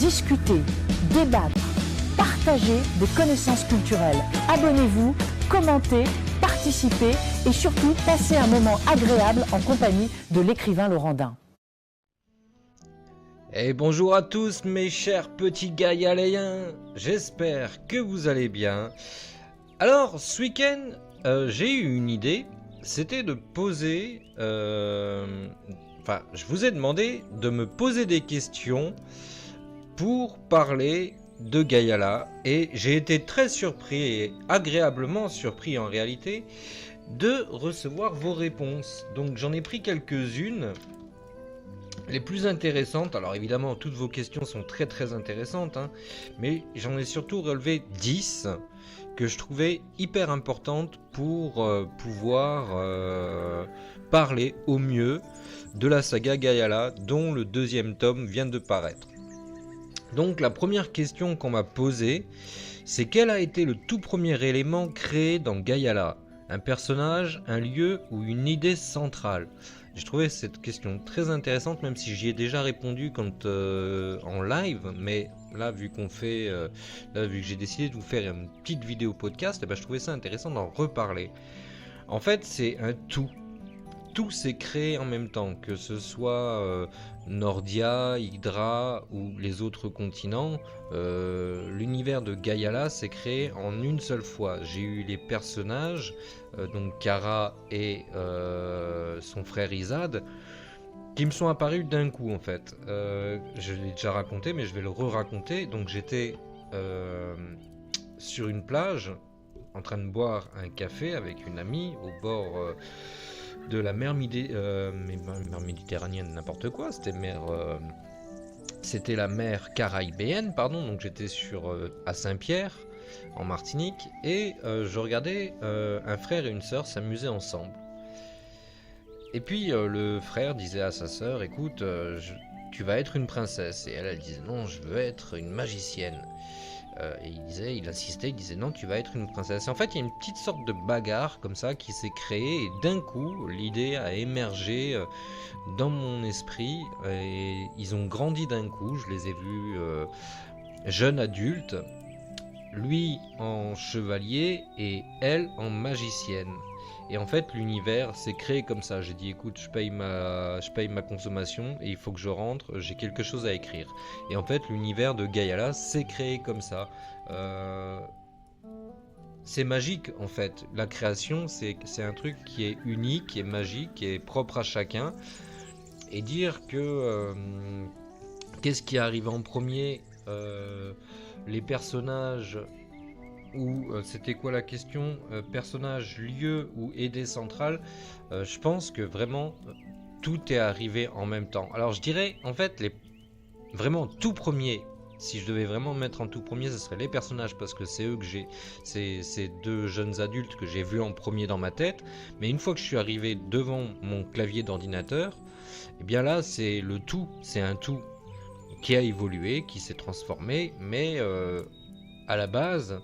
discuter, débattre, partager des connaissances culturelles. Abonnez-vous, commentez, participez et surtout passez un moment agréable en compagnie de l'écrivain Laurent Dain. Et bonjour à tous mes chers petits gaïaléens, j'espère que vous allez bien. Alors ce week-end j'ai eu une idée, c'était de poser, je vous ai demandé de me poser des questions pour parler de Gaiala et j'ai été très surpris et agréablement surpris en réalité de recevoir vos réponses. Donc j'en ai pris quelques-unes. Les plus intéressantes, alors évidemment toutes vos questions sont très très intéressantes, mais j'en ai surtout relevé 10 que je trouvais hyper importantes pour pouvoir parler au mieux de la saga Gaiala dont le deuxième tome vient de paraître. Donc la première question qu'on m'a posée, c'est quel a été le tout premier élément créé dans Gaiala ? Un personnage, un lieu ou une idée centrale ? J'ai trouvé cette question très intéressante, même si j'y ai déjà répondu quand en live, mais là vu que j'ai décidé de vous faire une petite vidéo podcast, je trouvais ça intéressant d'en reparler. En fait, c'est un tout. Tout s'est créé en même temps, que ce soit Nordia, Hydra ou les autres continents. L'univers de Gaiala s'est créé en une seule fois. J'ai eu les personnages, donc Kara et son frère Izad, qui me sont apparus d'un coup en fait. Je l'ai déjà raconté, mais je vais le re-raconter. Donc j'étais sur une plage, en train de boire un café avec une amie au bord de la mer méditerranéenne, n'importe quoi, c'était la mer caraïbéenne, pardon, donc j'étais à Saint-Pierre, en Martinique, et je regardais un frère et une sœur s'amuser ensemble. Et puis le frère disait à sa sœur, écoute, tu vas être une princesse, et elle disait non, je veux être une magicienne. Et il insistait, il disait non, tu vas être une princesse. Et en fait, il y a une petite sorte de bagarre comme ça qui s'est créée et d'un coup, l'idée a émergé dans mon esprit et ils ont grandi d'un coup. Je les ai vus jeunes adultes, lui en chevalier et elle en magicienne. Et en fait, l'univers s'est créé comme ça. J'ai dit, écoute, je paye ma consommation et il faut que je rentre, j'ai quelque chose à écrire. Et en fait, l'univers de Gaiala s'est créé comme ça. C'est magique, en fait. La création, c'est un truc qui est unique, qui est magique, qui est propre à chacun. Et dire que... qu'est-ce qui est arrivé en premier les personnages... ou c'était quoi la question, personnage, lieu ou idée centrale, je pense que vraiment tout est arrivé en même temps. Alors je dirais en fait vraiment tout premier, si je devais vraiment mettre en tout premier, ce serait les personnages parce que c'est eux que ces deux jeunes adultes que j'ai vus en premier dans ma tête. Mais une fois que je suis arrivé devant mon clavier d'ordinateur, et bien là c'est le tout, c'est un tout qui a évolué, qui s'est transformé, mais à la base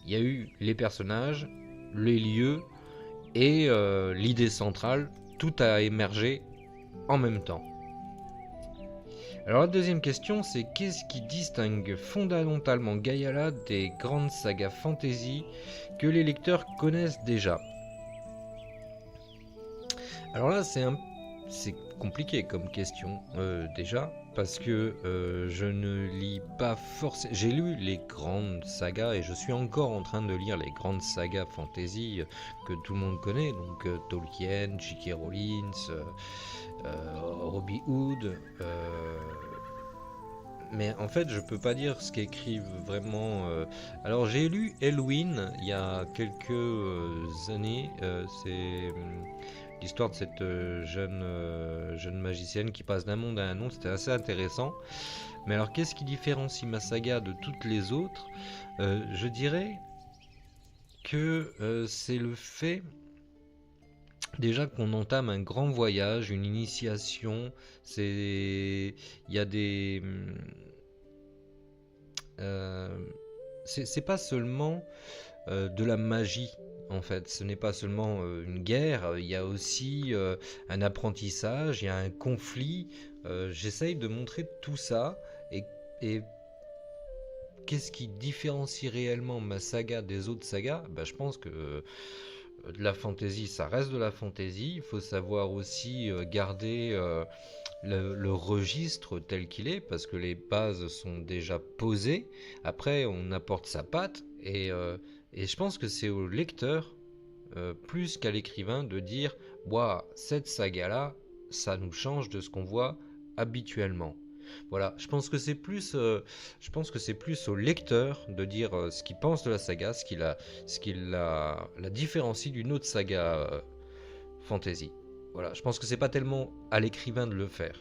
il y a eu les personnages, les lieux et l'idée centrale, tout a émergé en même temps. Alors la deuxième question, c'est qu'est-ce qui distingue fondamentalement Gaiala des grandes sagas fantasy que les lecteurs connaissent déjà ? Alors là c'est compliqué comme question déjà, parce que je ne lis pas forcément... J'ai lu les grandes sagas et je suis encore en train de lire les grandes sagas fantasy que tout le monde connaît, donc Tolkien, J.K. Rowling, Robbie Hood... mais en fait je peux pas dire ce qu'écrivent vraiment... Alors j'ai lu Elwyn il y a quelques années, c'est... l'histoire de cette jeune magicienne qui passe d'un monde à un autre, c'était assez intéressant. Mais alors qu'est-ce qui différencie ma saga de toutes les autres ? Je dirais que c'est le fait déjà qu'on entame un grand voyage, une initiation. Il y a des... c'est pas seulement de la magie. En fait, ce n'est pas seulement une guerre, il y a aussi un apprentissage, il y a un conflit. J'essaye de montrer tout ça et qu'est-ce qui différencie réellement ma saga des autres sagas? Je pense que de la fantasy, ça reste de la fantasy. Il faut savoir aussi garder le registre tel qu'il est, parce que les bases sont déjà posées. Après, on apporte sa patte, et je pense que c'est au lecteur, plus qu'à l'écrivain, de dire waouh, cette saga-là, ça nous change de ce qu'on voit habituellement. Voilà, je pense que c'est plus au lecteur de dire ce qu'il pense de la saga, ce qui la différencie d'une autre saga fantasy. Voilà, je pense que c'est pas tellement à l'écrivain de le faire.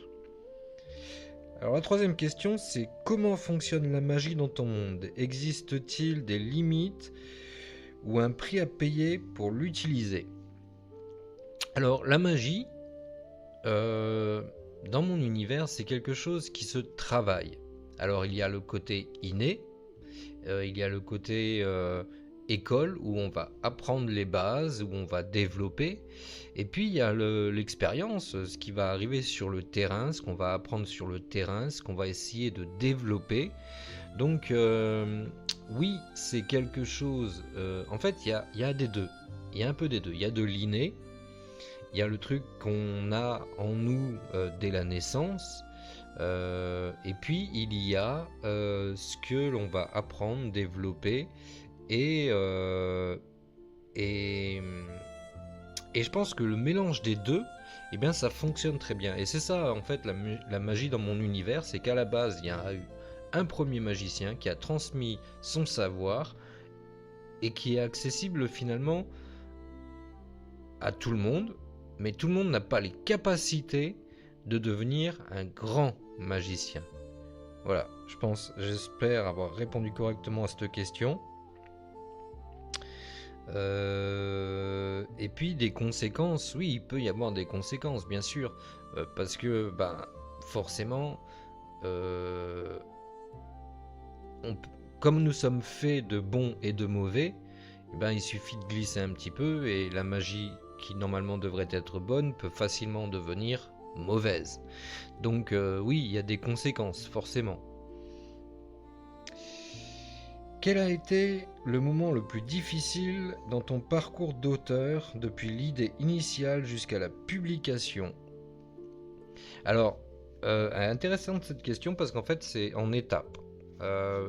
Alors la troisième question, c'est comment fonctionne la magie dans ton monde? Existe-t-il des limites ou un prix à payer pour l'utiliser? Alors la magie, dans mon univers, c'est quelque chose qui se travaille. Alors il y a le côté inné, il y a le côté école où on va apprendre les bases, où on va développer, et puis il y a l'expérience, ce qui va arriver sur le terrain, ce qu'on va apprendre sur le terrain, ce qu'on va essayer de développer. Donc oui, c'est quelque chose, en fait il y a des deux, il y a un peu des deux, il y a de l'inné. Il y a le truc qu'on a en nous dès la naissance, et puis il y a ce que l'on va apprendre, développer, et je pense que le mélange des deux, eh bien, ça fonctionne très bien. Et c'est ça, en fait, la magie dans mon univers, c'est qu'à la base, il y a eu un premier magicien qui a transmis son savoir et qui est accessible finalement à tout le monde. Mais tout le monde n'a pas les capacités de devenir un grand magicien. Voilà, j'espère avoir répondu correctement à cette question. Et puis des conséquences, oui, il peut y avoir des conséquences, bien sûr, parce que, forcément, comme nous sommes faits de bons et de mauvais, il suffit de glisser un petit peu et la magie qui normalement devrait être bonne peut facilement devenir mauvaise. Donc oui, il y a des conséquences, forcément. Quel a été le moment le plus difficile dans ton parcours d'auteur, depuis l'idée initiale jusqu'à la publication? Alors, intéressante cette question parce qu'en fait c'est en étapes.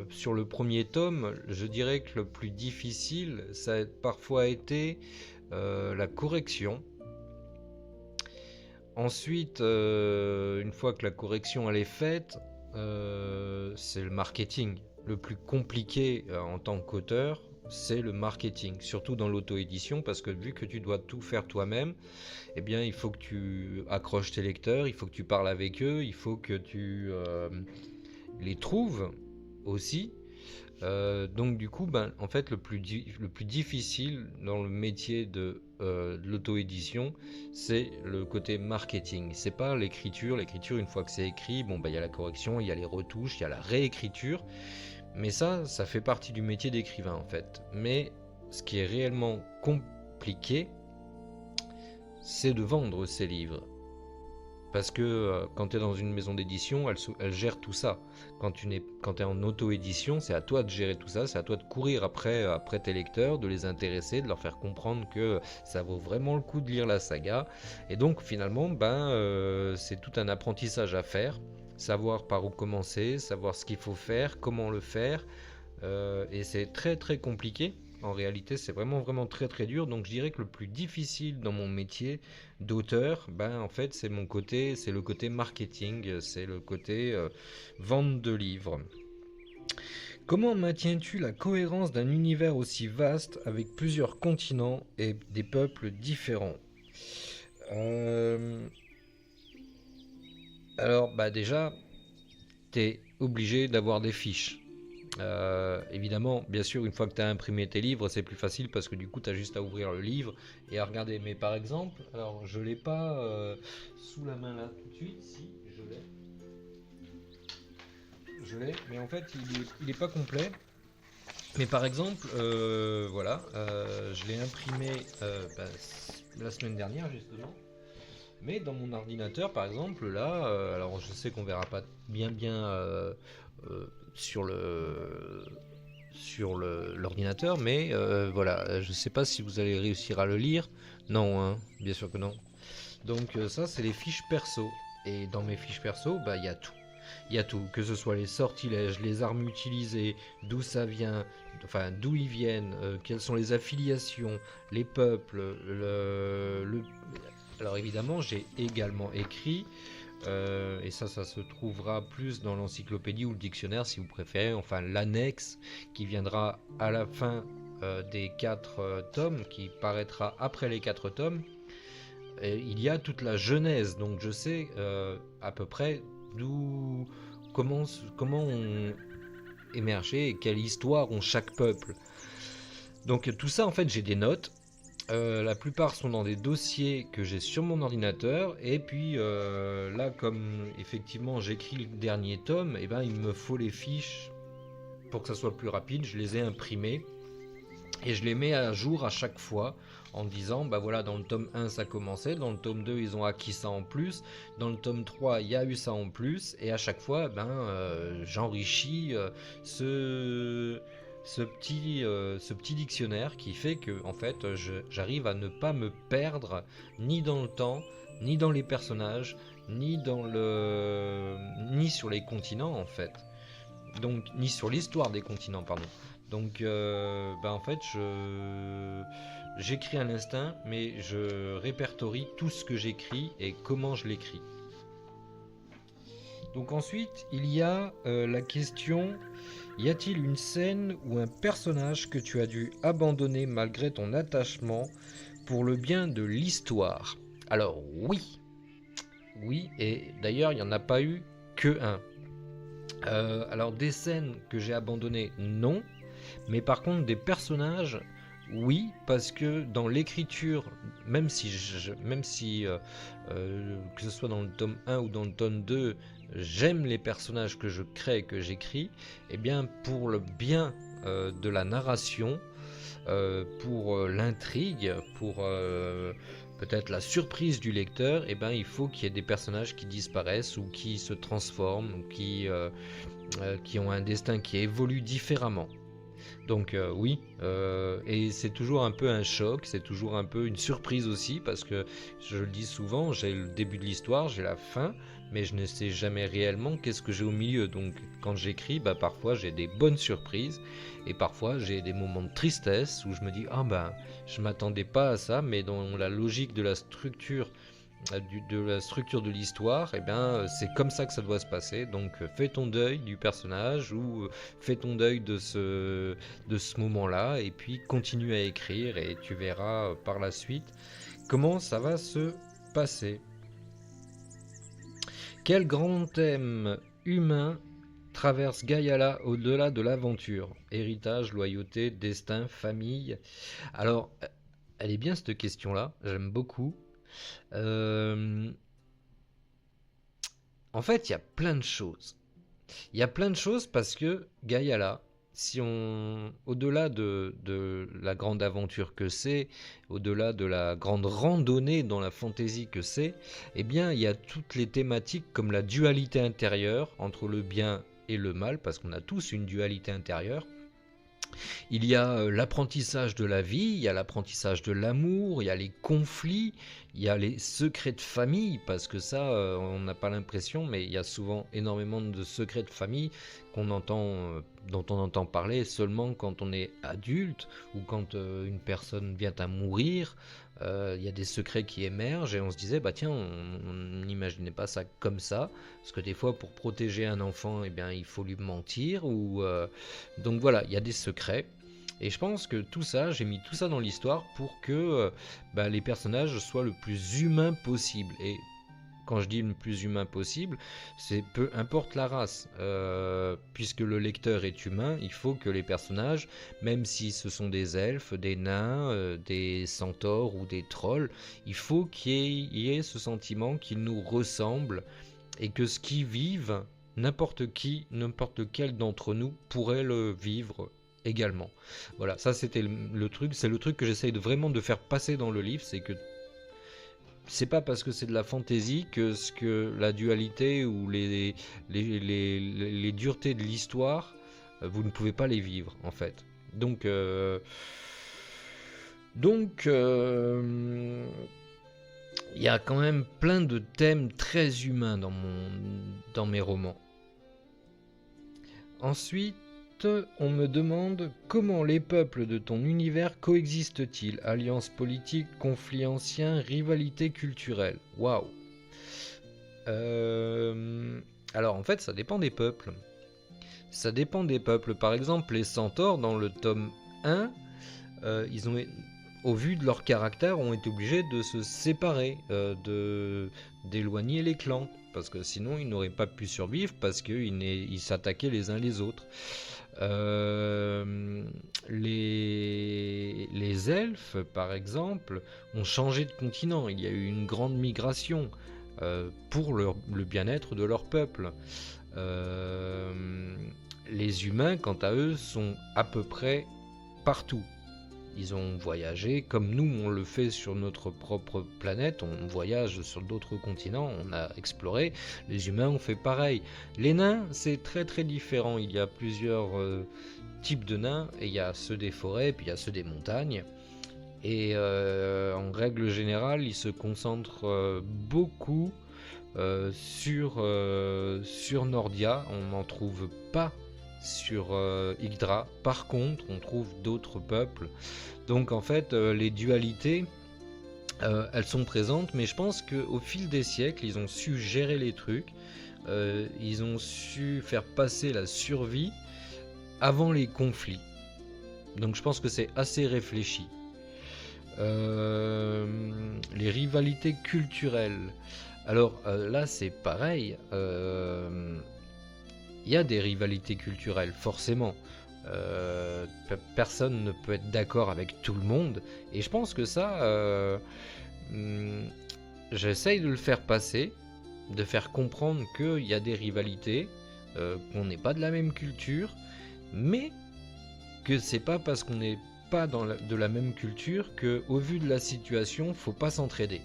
Sur le premier tome, je dirais que le plus difficile, ça a parfois été la correction. Ensuite, une fois que la correction elle est faite, c'est le marketing. Le plus compliqué en tant qu'auteur, c'est le marketing, surtout dans l'auto-édition, parce que vu que tu dois tout faire toi-même, eh bien il faut que tu accroches tes lecteurs, il faut que tu parles avec eux, il faut que tu les trouves aussi. Donc du coup, en fait, le plus difficile dans le métier de l'auto-édition, c'est le côté marketing. C'est pas l'écriture. L'écriture, une fois que c'est écrit, il y a la correction, il y a les retouches, il y a la réécriture. Mais ça fait partie du métier d'écrivain en fait. Mais ce qui est réellement compliqué, c'est de vendre ces livres. Parce que quand tu es dans une maison d'édition, elle gère tout ça. Quand tu es en auto-édition, c'est à toi de gérer tout ça, c'est à toi de courir après tes lecteurs, de les intéresser, de leur faire comprendre que ça vaut vraiment le coup de lire la saga. Et donc finalement, c'est tout un apprentissage à faire, savoir par où commencer, savoir ce qu'il faut faire, comment le faire. Et c'est très très compliqué. En réalité, c'est vraiment vraiment très très dur. Donc je dirais que le plus difficile dans mon métier d'auteur, en fait, c'est le côté marketing, c'est le côté vente de livres. Comment maintiens-tu la cohérence d'un univers aussi vaste avec plusieurs continents et des peuples différents? Alors, déjà, t'es obligé d'avoir des fiches. Évidemment, bien sûr, une fois que tu as imprimé tes livres, c'est plus facile parce que du coup, tu as juste à ouvrir le livre et à regarder. Mais par exemple, alors je l'ai pas sous la main là tout de suite. Si, je l'ai, mais en fait, il est pas complet. Mais par exemple, je l'ai imprimé la semaine dernière justement. Mais dans mon ordinateur, par exemple, là, alors je sais qu'on verra pas bien l'ordinateur, mais voilà, je sais pas si vous allez réussir à le lire. Non, hein, bien sûr que non. Donc ça, c'est les fiches perso. Et dans mes fiches perso, bah il y a tout. Il y a tout, que ce soit les sortilèges, les armes utilisées, d'où ça vient, enfin d'où ils viennent, quelles sont les affiliations, les peuples. Alors évidemment, j'ai également écrit, et ça se trouvera plus dans l'encyclopédie ou le dictionnaire si vous préférez, enfin l'annexe qui viendra à la fin des 4 tomes, qui paraîtra après les 4 tomes. Et il y a toute la genèse, donc je sais à peu près comment ont émergé et quelle histoire ont chaque peuple. Donc tout ça, en fait, j'ai des notes. La plupart sont dans des dossiers que j'ai sur mon ordinateur. Et puis là, comme effectivement j'écris le dernier tome, et ben, il me faut les fiches pour que ça soit plus rapide. Je les ai imprimées et je les mets à jour à chaque fois en disant, bah voilà, dans le tome 1 ça commençait, dans le tome 2 ils ont acquis ça en plus, dans le tome 3 il y a eu ça en plus, et à chaque fois j'enrichis ce petit dictionnaire qui fait que en fait j'arrive à ne pas me perdre ni dans le temps, ni dans les personnages, ni sur les continents en fait. Donc ni sur l'histoire des continents, pardon. Donc en fait j'écris à l'instinct, mais je répertorie tout ce que j'écris et comment je l'écris. Donc ensuite, il y a la question, y a-t-il une scène ou un personnage que tu as dû abandonner malgré ton attachement pour le bien de l'histoire? Alors oui, et d'ailleurs il n'y en a pas eu que un. Alors des scènes que j'ai abandonnées, non, mais par contre des personnages, oui, parce que dans l'écriture, même si que ce soit dans le tome 1 ou dans le tome 2, j'aime les personnages que je crée et que j'écris, et bien pour le bien de la narration, pour l'intrigue, pour peut-être la surprise du lecteur, et ben il faut qu'il y ait des personnages qui disparaissent ou qui se transforment ou qui ont un destin qui évolue différemment. Donc oui, et c'est toujours un peu un choc, c'est toujours un peu une surprise aussi, parce que je le dis souvent, j'ai le début de l'histoire, j'ai la fin, mais je ne sais jamais réellement qu'est-ce que j'ai au milieu. Donc quand j'écris, parfois j'ai des bonnes surprises, et parfois j'ai des moments de tristesse où je me dis je m'attendais pas à ça, mais dans la logique de la structure de l'histoire, c'est comme ça que ça doit se passer. Donc fais ton deuil du personnage ou fais ton deuil de ce moment-là, et puis continue à écrire et tu verras par la suite comment ça va se passer. Quel grand thème humain traverse Gaiala au-delà de l'aventure? Héritage, loyauté, destin, famille. Alors, elle est bien cette question-là, j'aime beaucoup. En fait, il y a plein de choses. Il y a plein de choses parce que Gaiala, au-delà de la grande aventure que c'est, au-delà de la grande randonnée dans la fantaisie que c'est, il y a toutes les thématiques comme la dualité intérieure entre le bien et le mal, parce qu'on a tous une dualité intérieure. Il y a l'apprentissage de la vie, il y a l'apprentissage de l'amour, il y a les conflits, il y a les secrets de famille, parce que ça, on n'a pas l'impression, mais il y a souvent énormément de secrets de famille dont on entend parler seulement quand on est adulte ou quand une personne vient à mourir. Il y a des secrets qui émergent et on se disait tiens, on n'imaginait pas ça comme ça, parce que des fois pour protéger un enfant il faut lui mentir donc voilà, il y a des secrets, et je pense que tout ça, j'ai mis tout ça dans l'histoire pour que les personnages soient le plus humains possible. Et quand je dis le plus humain possible, c'est peu importe la race, puisque le lecteur est humain, il faut que les personnages, même si ce sont des elfes, des nains, des centaures ou des trolls, il faut qu'il y ait ce sentiment qu'ils nous ressemblent, et que ce qu'ils vivent, n'importe quel d'entre nous pourrait le vivre également. Voilà, ça c'était le truc, c'est le truc que j'essaye vraiment de faire passer dans le livre, c'est que c'est pas parce que c'est de la fantaisie que la dualité ou les duretés de l'histoire, vous ne pouvez pas les vivre en fait. Donc, il y a quand même plein de thèmes très humains dans mes romans. Ensuite, on me demande comment les peuples de ton univers coexistent-ils? Alliances politiques, conflits anciens, rivalité culturelle. Waouh. Alors en fait, ça dépend des peuples. Ça dépend des peuples. Par exemple, les centaures, dans le tome 1, ils ont, au vu de leur caractère, ont été obligés de se séparer, d'éloigner les clans. Parce que sinon, ils n'auraient pas pu survivre parce qu'ils s'attaquaient les uns les autres. Les elfes, par exemple, ont changé de continent. Il y a eu une grande migration pour le bien-être de leur peuple. Les humains, quant à eux, sont à peu près partout. Ils ont voyagé comme nous, on le fait sur notre propre planète. On voyage sur d'autres continents, on a exploré. Les humains ont fait pareil. Les nains, c'est très très différent. Il y a plusieurs types de nains. Et il y a ceux des forêts, puis il y a ceux des montagnes. Et en règle générale, ils se concentrent beaucoup sur Nordia. On n'en trouve pas sur Yggdra. Par contre, on trouve d'autres peuples. Donc en fait, les dualités, elles sont présentes, mais je pense qu'au fil des siècles, ils ont su gérer les trucs. Ils ont su faire passer la survie avant les conflits. Donc je pense que c'est assez réfléchi. Les rivalités culturelles. Alors là, c'est pareil. Il y a des rivalités culturelles, forcément. Personne ne peut être d'accord avec tout le monde. Et je pense que ça, j'essaye de le faire passer, de faire comprendre qu'il y a des rivalités, qu'on n'est pas de la même culture, mais que c'est pas parce qu'on n'est pas de la même culture qu'au vu de la situation, faut pas s'entraider.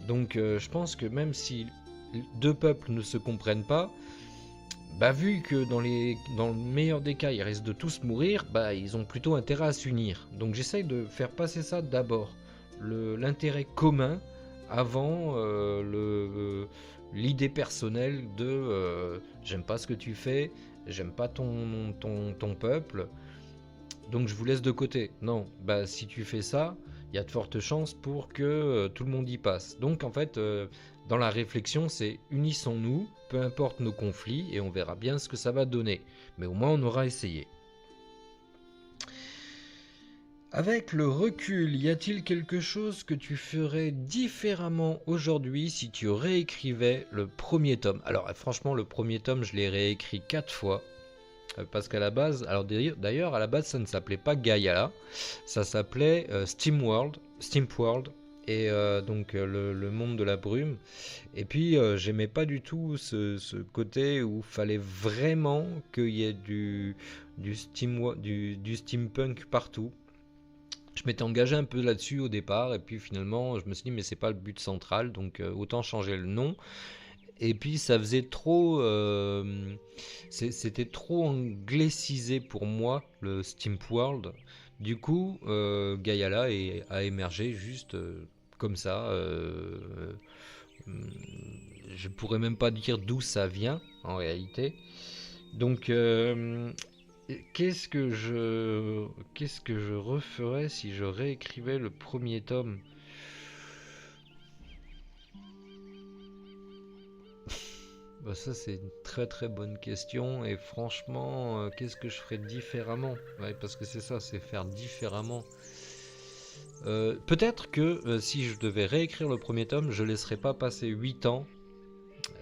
Donc je pense que même si deux peuples ne se comprennent pas, vu que dans le meilleur des cas, ils risquent de tous mourir, ils ont plutôt intérêt à s'unir. Donc j'essaye de faire passer ça d'abord, l'intérêt commun, avant l'idée personnelle de j'aime pas ce que tu fais, j'aime pas ton peuple, donc je vous laisse de côté. Non, si tu fais ça, il y a de fortes chances pour que tout le monde y passe. Donc en fait, dans la réflexion, c'est unissons-nous, peu importe nos conflits, et on verra bien ce que ça va donner. Mais au moins, on aura essayé. Avec le recul, y a-t-il quelque chose que tu ferais différemment aujourd'hui si tu réécrivais le premier tome? Alors franchement, le premier tome, je l'ai réécrit 4 fois. Parce qu'à la base, alors d'ailleurs, à la base, ça ne s'appelait pas Gaïala, ça s'appelait Steamworld, et donc le monde de la brume. Et puis, j'aimais pas du tout ce côté où il fallait vraiment qu'il y ait du steampunk partout. Je m'étais engagé un peu là-dessus au départ, et puis finalement, je me suis dit, mais c'est pas le but central, donc autant changer le nom. Et puis ça faisait trop, c'était trop anglicisé pour moi, le Steamworld. Du coup, Gaïala a émergé juste comme ça. Je pourrais même pas dire d'où ça vient en réalité. Donc, qu'est-ce que je referais si je réécrivais le premier tome? Ça c'est une très très bonne question, et franchement qu'est-ce que je ferais différemment? Parce que c'est ça, c'est faire différemment. Peut-être que si je devais réécrire le premier tome, je laisserais pas passer 8 ans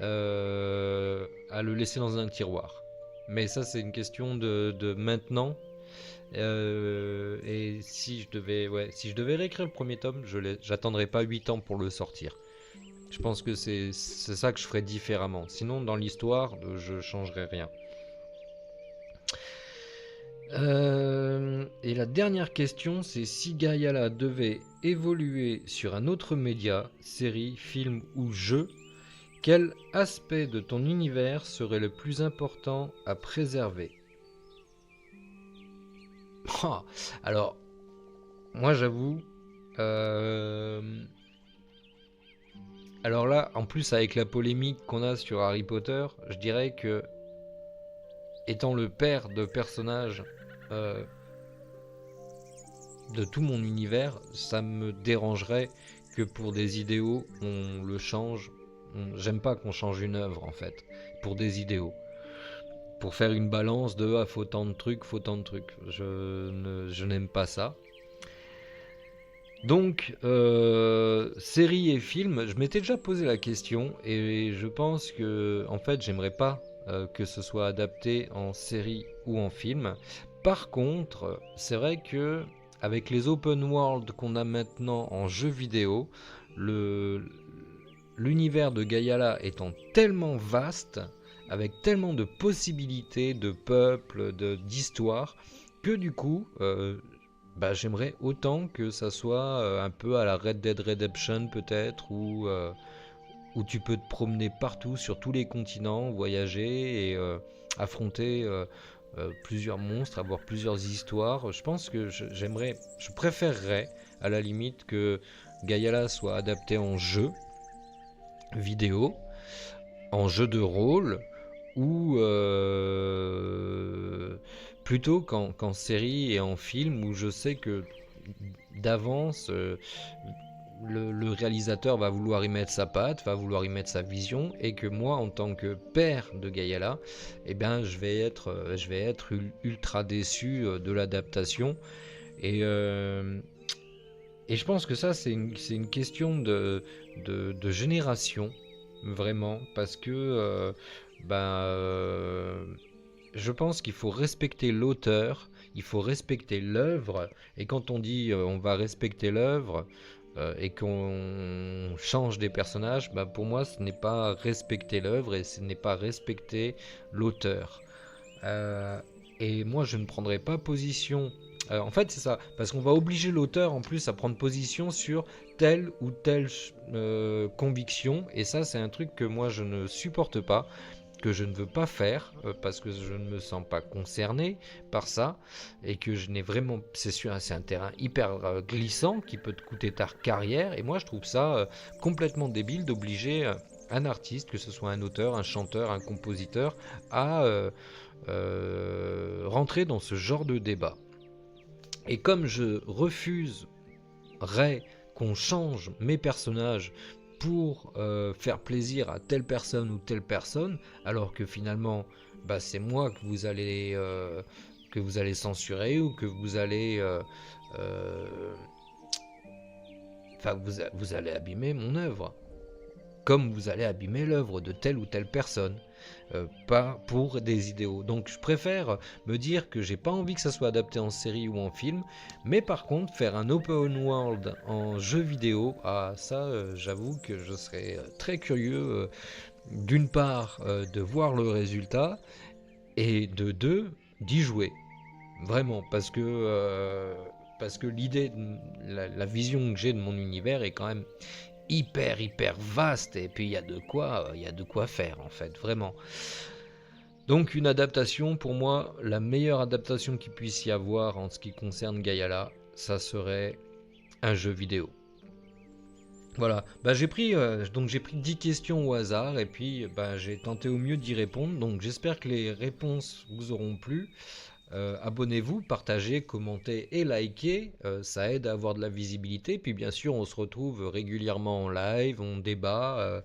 à le laisser dans un tiroir. Mais ça c'est une question de maintenant. Et si je devais réécrire le premier tome, j'attendrais pas 8 ans pour le sortir. Je pense que c'est ça que je ferais différemment. Sinon, dans l'histoire, je changerais rien. Et la dernière question, c'est si Gaiala devait évoluer sur un autre média, série, film ou jeu, quel aspect de ton univers serait le plus important à préserver? Oh, alors, moi j'avoue, alors là, en plus avec la polémique qu'on a sur Harry Potter, je dirais que, étant le père de personnages de tout mon univers, ça me dérangerait que pour des idéaux, on le change. J'aime pas qu'on change une œuvre en fait, pour des idéaux. Pour faire une balance de faut tant de trucs, faut tant de trucs. Je n'aime pas ça. Donc, séries et films, je m'étais déjà posé la question et je pense que, en fait, j'aimerais pas que ce soit adapté en série ou en film. Par contre, c'est vrai que avec les open world qu'on a maintenant en jeu vidéo, l'univers de Gaiala étant tellement vaste, avec tellement de possibilités, de peuples, d'histoires, que du coup, j'aimerais autant que ça soit un peu à la Red Dead Redemption peut-être, où tu peux te promener partout sur tous les continents, voyager et affronter plusieurs monstres, avoir plusieurs histoires. Je pense que je préférerais à la limite que Gaiala soit adapté en jeu vidéo, en jeu de rôle, ou plutôt qu'en série et en film, où je sais que d'avance le réalisateur va vouloir y mettre sa patte, va vouloir y mettre sa vision, et que moi en tant que père de Gaiala, eh bien, je vais être ultra déçu de l'adaptation, et je pense que ça c'est une question de génération, vraiment, parce que je pense qu'il faut respecter l'auteur, il faut respecter l'œuvre, et quand on dit on va respecter l'œuvre et qu'on change des personnages, pour moi ce n'est pas respecter l'œuvre et ce n'est pas respecter l'auteur. Et moi je ne prendrai pas position. En fait c'est ça, parce qu'on va obliger l'auteur en plus à prendre position sur telle ou telle conviction, et ça c'est un truc que moi je ne supporte pas, que je ne veux pas faire, parce que je ne me sens pas concerné par ça, et que je n'ai vraiment, c'est sûr, c'est un terrain hyper glissant qui peut te coûter ta carrière, et moi je trouve ça complètement débile d'obliger un artiste, que ce soit un auteur, un chanteur, un compositeur, à rentrer dans ce genre de débat. Et comme je refuserais qu'on change mes personnages pour faire plaisir à telle personne ou telle personne, alors que finalement c'est moi que vous allez censurer, ou que vous allez vous allez abîmer mon œuvre, comme vous allez abîmer l'œuvre de telle ou telle personne, pas pour des idéaux. Donc je préfère me dire que j'ai pas envie que ça soit adapté en série ou en film, mais par contre faire un open world en jeu vidéo, ça j'avoue que je serais très curieux, d'une part de voir le résultat, et de deux d'y jouer, vraiment, parce que l'idée, la vision que j'ai de mon univers est quand même hyper vaste, et puis il y a de quoi faire en fait, vraiment. Donc une adaptation, pour moi, la meilleure adaptation qu'il puisse y avoir en ce qui concerne Gaiala, ça serait un jeu vidéo. Voilà, j'ai pris 10 questions au hasard, et puis j'ai tenté au mieux d'y répondre, donc j'espère que les réponses vous auront plu. Abonnez-vous, partagez, commentez et likez, ça aide à avoir de la visibilité. Puis bien sûr on se retrouve régulièrement en live, on débat,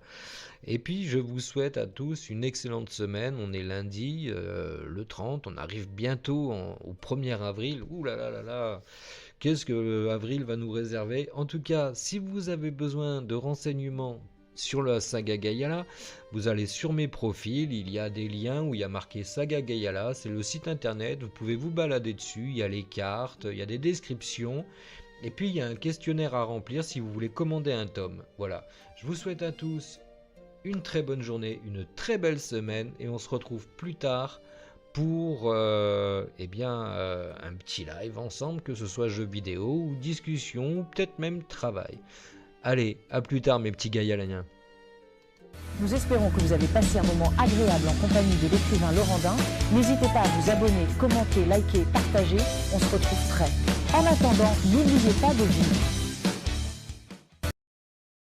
et puis je vous souhaite à tous une excellente semaine. On est lundi le 30, on arrive bientôt au 1er avril. Ouh là là là là, qu'est-ce que avril va nous réserver. En tout cas, si vous avez besoin de renseignements sur la saga Gaiala, vous allez sur mes profils, il y a des liens où il y a marqué saga Gaiala, c'est le site internet, vous pouvez vous balader dessus, il y a les cartes, il y a des descriptions, et puis il y a un questionnaire à remplir si vous voulez commander un tome. Voilà, je vous souhaite à tous une très bonne journée, une très belle semaine, et on se retrouve plus tard pour un petit live ensemble, que ce soit jeux vidéo ou discussion, ou peut-être même travail. Allez, à plus tard mes petits gaïaléens. Nous espérons que vous avez passé un moment agréable en compagnie de l'écrivain Laurent Dain. N'hésitez pas à vous abonner, commenter, liker, partager. On se retrouve très. En attendant, n'oubliez pas de vivre.